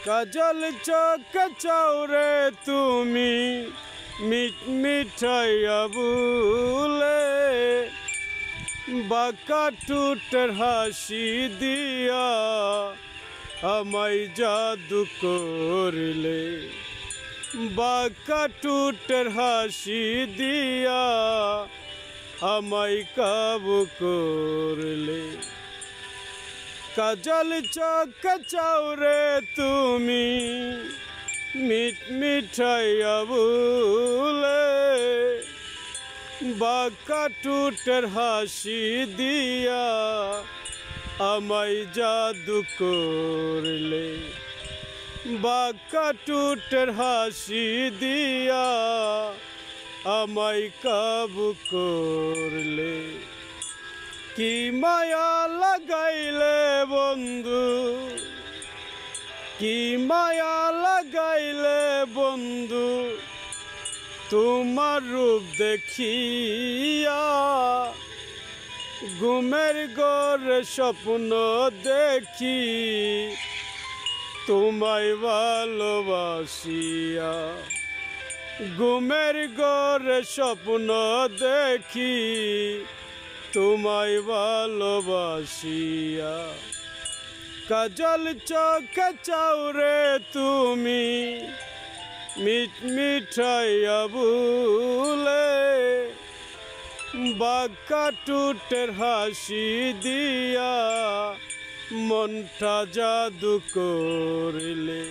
কাজল চোখ চাওরে তুমি মিঠাইয়া বুলে বাঁকা টুটের হাসি দিয়া আমায় জাদু করলে বাঁকা টুটের হাসি দিয়া আমায় কাবু করলে কাজল চোখ চাওরে তুমি মিঠাইয়া বুলে বাঁকা টুটের হাসি দিয়া আমায় জাদু করলে বাঁকা টুটের হাসি দিয়া আমায় কাবু করলে কি মায়া লাগাইলে বন্ধু কি মায়া লাগাইলে বন্ধু তোমার রূপ দেখিয়া ঘুমের ঘরে স্বপ্ন দেখি তোমায় ভালোবাসিয়া ঘুমের ঘরে স্বপ্ন দেখি তোমায় ভালোবাসিয়া কাজল চোখে চাওরে তুমি মিঠাইয়া বুলে বাঁকা টুটের হাসি দিয়া মনটা জাদু করলে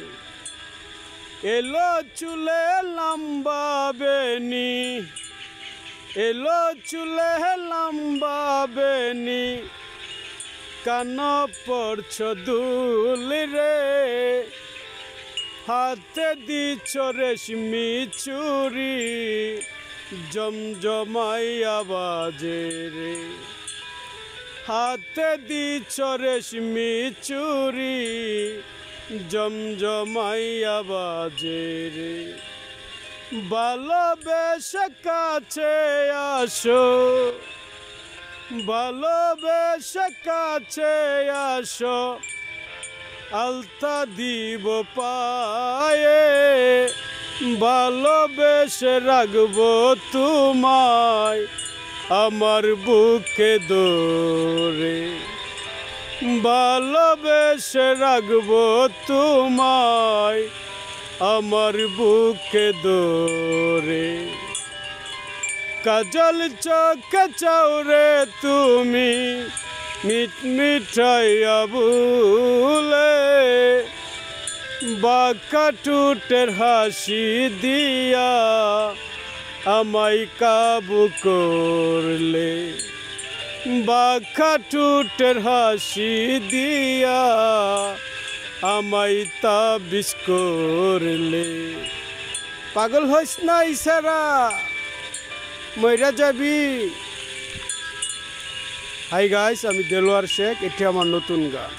এলো চুলে লম্বা বেনি এলো চুলে লম্বা বেনি কান পড়ছ দুল রে হাতে দিছ রেশমি চুরি জমজমাইয়া বাজে রে হাতে দিছ রেশমি চুরি জমজমাইয়া বাজে রে ভালোবেসে কাছে আসো ভালোবেসে কাছে আসো আলতা দিব পায়ে ভালোবেসে রাখবো তোমায় আমার বুকে ধরে ভালোবেসে রাখবো তোমায় আমার বুকে ধরে কাজল চোখে চাওরে তুমি মিঠাইয়া বুলে বাঁকা টুটের হাসি দিয়া আমায় কাবু করলে বাঁকা টুটের হাসি দিয়া আমায় তাবিজ করলে পাগল হইস না ইশারা মইরা যাবি। হাই গাইস, আমি দেলোয়ার শেখ, এটি আমার নতুন গান।